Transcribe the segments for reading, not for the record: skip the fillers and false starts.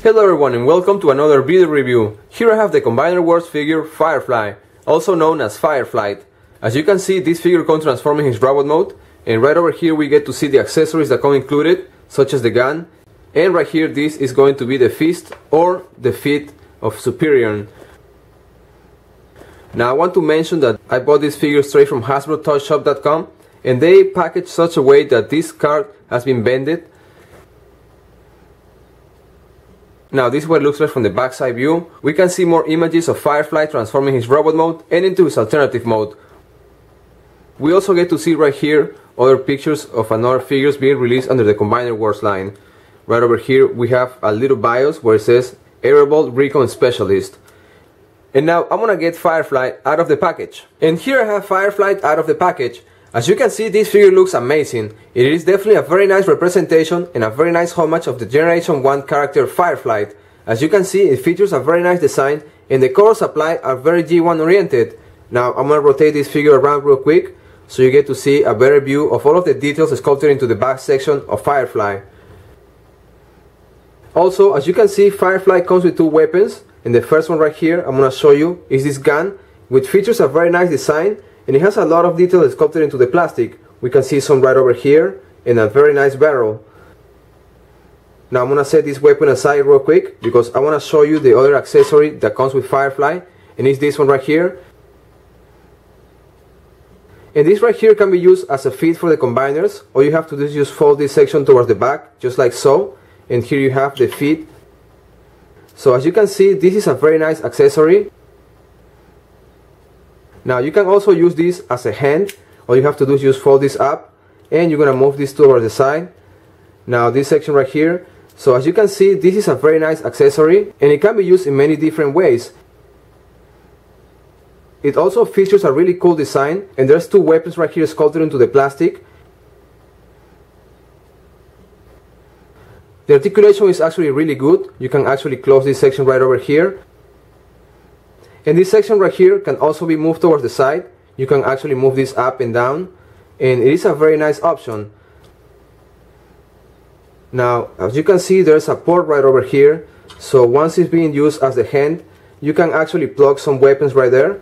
Hello everyone and welcome to another video review. Here I have the Combiner Wars figure Firefly, also known as Firefly. As you can see, this figure comes transforming his robot mode, and right over here we get to see the accessories that come included, such as the gun, and right here this is going to be the fist or the feet of Superior. Now I want to mention that I bought this figure straight from HasbroToyShop.com, and they packaged such a way that this card has been bended. Now this is what it looks like from the backside view. We can see more images of Firefly transforming his robot mode and into his alternative mode. We also get to see right here other pictures of another figures being released under the Combiner Wars line. Right over here we have a little BIOS where it says Airable Recon Specialist. And now I'm gonna get Firefly out of the package. And here I have Firefly out of the package. As you can see, this figure looks amazing. It is definitely a very nice representation and a very nice homage of the Generation 1 character Firefly. As you can see, it features a very nice design and the colors applied are very G1 oriented. Now I'm going to rotate this figure around real quick so you get to see a better view of all of the details sculpted into the back section of Firefly. Also, as you can see, Firefly comes with two weapons, and the first one right here I'm going to show you is this gun, which features a very nice design. And it has a lot of detail sculpted into the plastic. We can see some right over here and a very nice barrel. Now I'm going to set this weapon aside real quick because I want to show you the other accessory that comes with Firefly, and it's this one right here. And this right here can be used as a feed for the combiners. All you have to do is just fold this section towards the back, just like so. And here you have the feed. So as you can see, this is a very nice accessory. Now you can also use this as a hand. All you have to do is just fold this up and you're gonna move this towards the side. Now this section right here. So as you can see, this is a very nice accessory and it can be used in many different ways. It also features a really cool design, and there's two weapons right here sculpted into the plastic. The articulation is actually really good. You can actually close this section right over here. And this section right here can also be moved towards the side. You can actually move this up and down, and it is a very nice option. Now as you can see, there's a port right over here, so once it's being used as the hand, you can actually plug some weapons right there.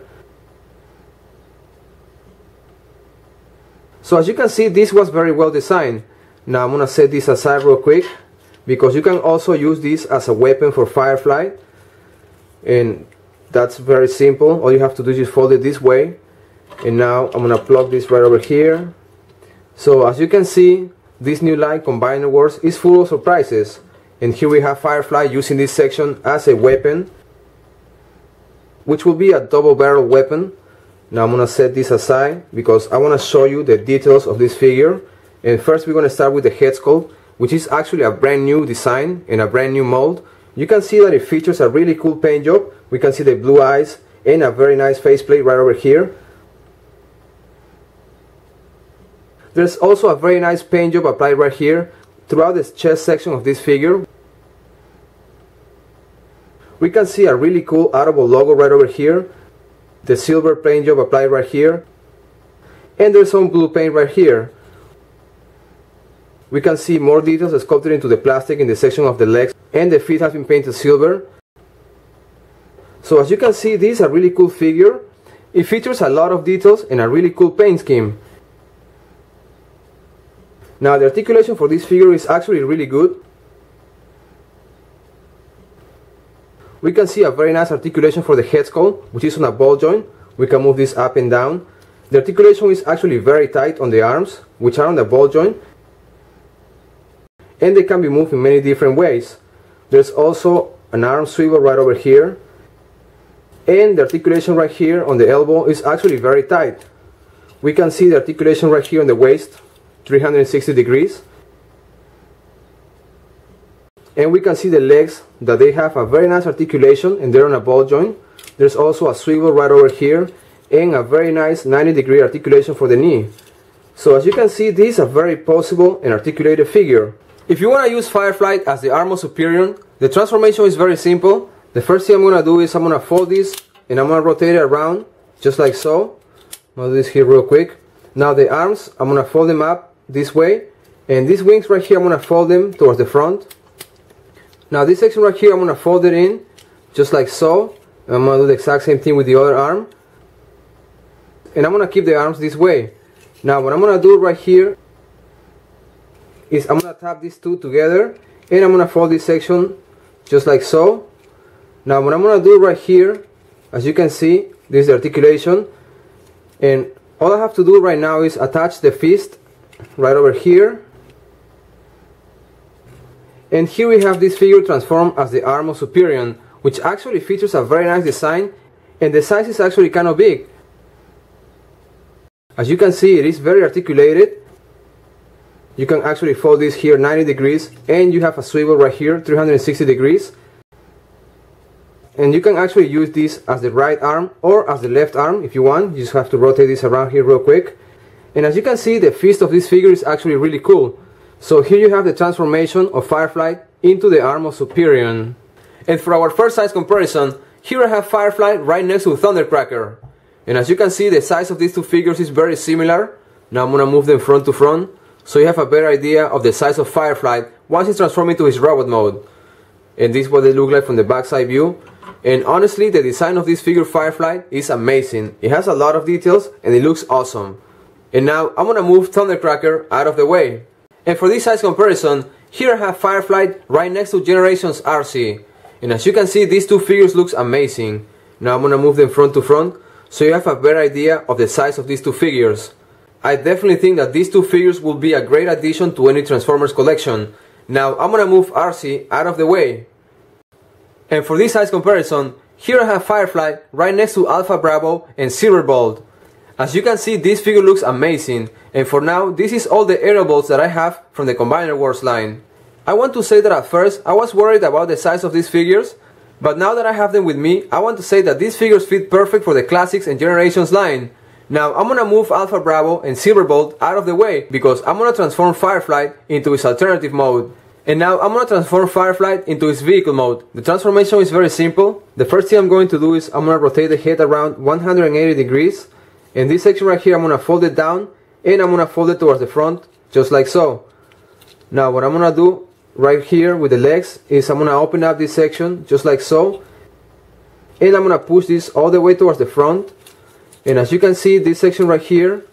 So as you can see, this was very well designed. Now I'm gonna set this aside real quick because you can also use this as a weapon for Firefly, and that's very simple. All you have to do is just fold it this way. And now I'm gonna plug this right over here. So as you can see, this new line Combiner Wars is full of surprises. And here we have Firefly using this section as a weapon, which will be a double barrel weapon. Now I'm gonna set this aside because I wanna show you the details of this figure. And first we're gonna start with the head sculpt, which is actually a brand new design and a brand new mold. You can see that it features a really cool paint job. We can see the blue eyes and a very nice faceplate right over here. There's also a very nice paint job applied right here throughout the chest section of this figure. We can see a really cool Audible logo right over here. The silver paint job applied right here. And there's some blue paint right here. We can see more details sculpted into the plastic in the section of the legs, and the feet have been painted silver. So as you can see, this is a really cool figure. It features a lot of details and a really cool paint scheme. Now the articulation for this figure is actually really good. We can see a very nice articulation for the head sculpt, which is on a ball joint. We can move this up and down. The articulation is actually very tight on the arms, which are on the ball joint, and they can be moved in many different ways. There's also an arm swivel right over here, and the articulation right here on the elbow is actually very tight. We can see the articulation right here on the waist, 360 degrees. And we can see the legs, that they have a very nice articulation and they're on a ball joint. There's also a swivel right over here and a very nice 90-degree articulation for the knee. So as you can see, this is a very poseable and articulated figure. If you want to use Firefly as the Armor Superior, the transformation is very simple. The first thing I'm going to do is I'm going to fold this and I'm going to rotate it around just like so. I'll do this here real quick. Now the arms, I'm going to fold them up this way, and these wings right here I'm going to fold them towards the front. Now this section right here, I'm going to fold it in just like so. I'm going to do the exact same thing with the other arm. And I'm going to keep the arms this way. Now what I'm going to do right here is I'm going to tap these two together, and I'm going to fold this section just like so. Now what I'm going to do right here, as you can see, this is the articulation, and all I have to do right now is attach the fist right over here. And here we have this figure transformed as the arm of Superior, which actually features a very nice design, and the size is actually kind of big. As you can see, it is very articulated. You can actually fold this here 90 degrees, and you have a swivel right here 360 degrees. And you can actually use this as the right arm or as the left arm if you want. You just have to rotate this around here real quick. And as you can see, the fist of this figure is actually really cool. So here you have the transformation of Firefly into the arm of Superior. And for our first size comparison, here I have Firefly right next to Thundercracker. And as you can see, the size of these two figures is very similar. Now I'm going to move them front to front, so you have a better idea of the size of Firefly once he's transformed into his robot mode. And this is what they look like from the backside view. And honestly, the design of this figure Firefly is amazing. It has a lot of details and it looks awesome. And now I'm going to move Thundercracker out of the way. And for this size comparison, here I have Firefly right next to Generations RC. And as you can see, these two figures looks amazing. Now I'm going to move them front to front, so you have a better idea of the size of these two figures. I definitely think that these two figures will be a great addition to any Transformers collection. Now I'm going to move RC out of the way. And for this size comparison, here I have Firefly right next to Alpha Bravo and Silverbolt. As you can see, this figure looks amazing, and for now, this is all the Aerobolts that I have from the Combiner Wars line. I want to say that at first, I was worried about the size of these figures, but now that I have them with me, I want to say that these figures fit perfect for the Classics and Generations line. Now, I'm gonna move Alpha Bravo and Silverbolt out of the way, because I'm gonna transform Firefly into his alternative mode. And now I'm gonna transform Firefly into his vehicle mode. The transformation is very simple. The first thing I'm going to do is I'm gonna rotate the head around 180 degrees. And this section right here, I'm going to fold it down, and I'm going to fold it towards the front, just like so. Now what I'm going to do right here with the legs is I'm going to open up this section, just like so. And I'm going to push this all the way towards the front. And as you can see, this section right here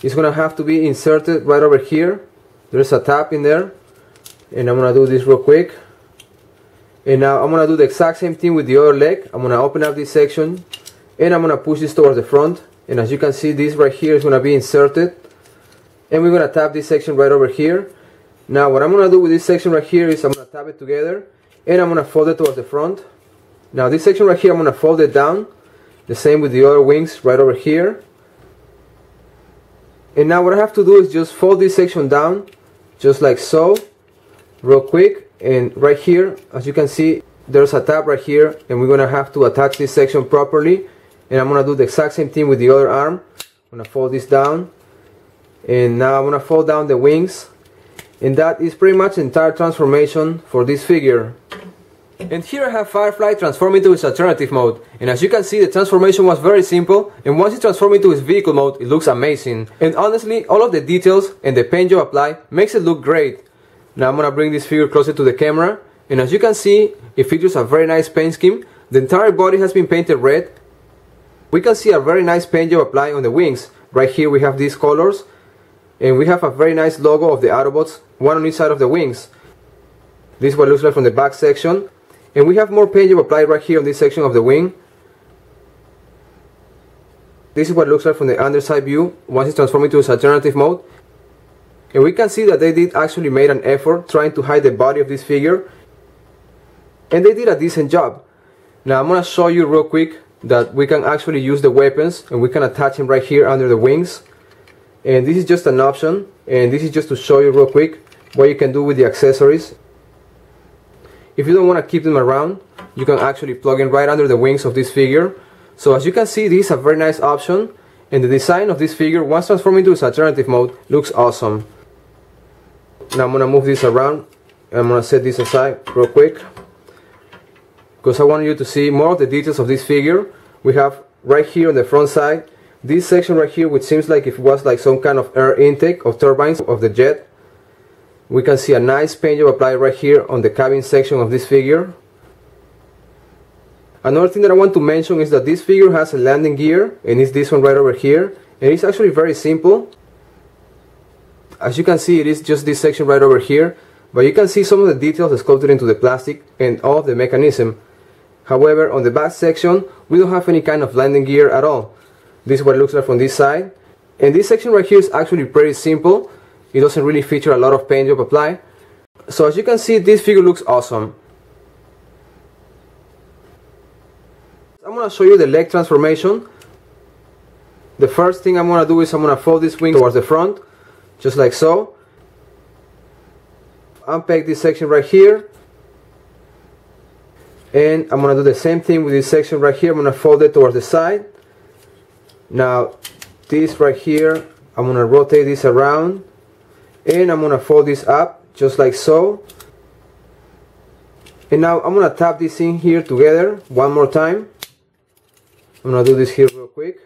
is going to have to be inserted right over here. There's a tab in there. And I'm going to do this real quick. And now I'm going to do the exact same thing with the other leg. I'm going to open up this section, and I'm going to push this towards the front. And as you can see, this right here is going to be inserted, and we're going to tap this section right over here. Now what I'm going to do with this section right here is I'm going to tap it together, and I'm going to fold it towards the front. Now this section right here, I'm going to fold it down, the same with the other wings right over here. And now what I have to do is just fold this section down, just like so, real quick. And right here, as you can see, there's a tab right here, and we're going to have to attach this section properly. And I'm going to do the exact same thing with the other arm. I'm going to fold this down. And now I'm going to fold down the wings. And that is pretty much the entire transformation for this figure. And here I have Firefly transform into his alternative mode. And as you can see, the transformation was very simple. And once he transformed into his vehicle mode, it looks amazing. And honestly, all of the details and the paint job applied makes it look great. Now I'm going to bring this figure closer to the camera. And as you can see, it features a very nice paint scheme. The entire body has been painted red. We can see a very nice paint job applied on the wings. Right here we have these colors, and we have a very nice logo of the Autobots, one on each side of the wings. This is what it looks like from the back section. And we have more paint job applied right here on this section of the wing. This is what it looks like from the underside view once it's transformed into its alternative mode. And we can see that they did actually made an effort trying to hide the body of this figure. And they did a decent job. Now I'm going to show you real quick that we can actually use the weapons, and we can attach them right here under the wings. And this is just an option, and this is just to show you real quick what you can do with the accessories. If you don't want to keep them around, you can actually plug in right under the wings of this figure. So as you can see, this is a very nice option, and the design of this figure, once transformed into its alternative mode, looks awesome. Now I'm going to move this around, and I'm going to set this aside real quick, because I want you to see more of the details of this figure. We have right here on the front side, this section right here, which seems like it was like some kind of air intake of turbines of the jet. We can see a nice paint job applied right here on the cabin section of this figure. Another thing that I want to mention is that this figure has a landing gear, and it's this one right over here, and it's actually very simple. As you can see, it is just this section right over here, but you can see some of the details sculpted into the plastic and all of the mechanism. However, on the back section, we don't have any kind of landing gear at all. This is what it looks like from this side. And this section right here is actually pretty simple. It doesn't really feature a lot of paint job applied. So as you can see, this figure looks awesome. I'm going to show you the leg transformation. The first thing I'm going to do is I'm going to fold this wing towards the front, just like so. Unpeg this section right here. And I'm going to do the same thing with this section right here. I'm going to fold it towards the side. Now this right here, I'm going to rotate this around. And I'm going to fold this up, just like so. And now I'm going to tap this in here together one more time. I'm going to do this here real quick.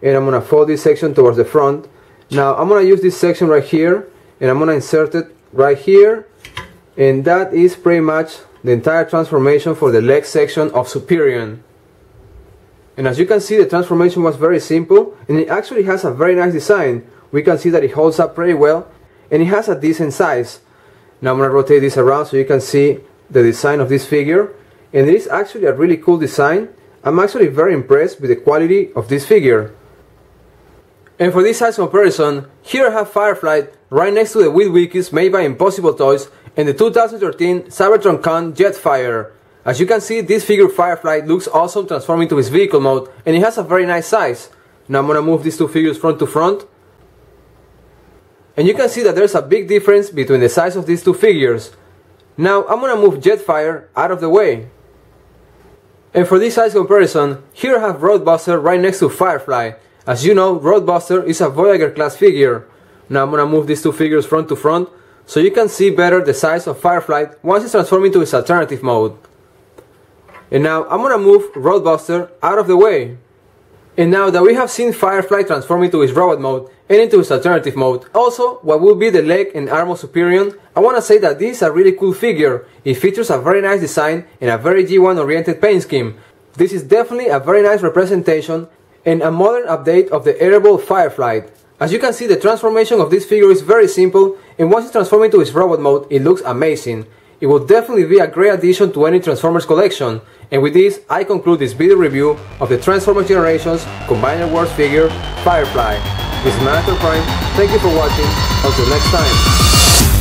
And I'm going to fold this section towards the front. Now I'm going to use this section right here, and I'm going to insert it right here. And that is pretty much the entire transformation for the leg section of Superior. And as you can see, the transformation was very simple, and it actually has a very nice design. We can see that it holds up pretty well, and it has a decent size. Now I'm going to rotate this around so you can see the design of this figure. And it is actually a really cool design. I'm actually very impressed with the quality of this figure. And for this size comparison, here I have Firefly right next to the Wheatwikis made by Impossible Toys and the 2013 Cybertron Con Jetfire. As you can see, this figure Firefly looks awesome transforming to his vehicle mode, and it has a very nice size. Now I'm going to move these two figures front to front. And you can see that there's a big difference between the size of these two figures. Now I'm going to move Jetfire out of the way. And for this size comparison, here I have Roadbuster right next to Firefly. As you know, Roadbuster is a Voyager class figure. Now I'm going to move these two figures front to front so you can see better the size of Firefly once it's transformed into its alternative mode. And now I'm going to move Roadbuster out of the way. And now that we have seen Firefly transform into his robot mode and into his alternative mode, also what will be the leg and arm of Superior, I want to say that this is a really cool figure. It features a very nice design and a very G1 oriented paint scheme. This is definitely a very nice representation and a modern update of the airable Firefly. As you can see, the transformation of this figure is very simple, and once it's transformed into its robot mode, it looks amazing. It will definitely be a great addition to any Transformers collection. And with this, I conclude this video review of the Transformers Generations Combiner Wars figure, Firefly. This is Manator Prime, thank you for watching, until next time.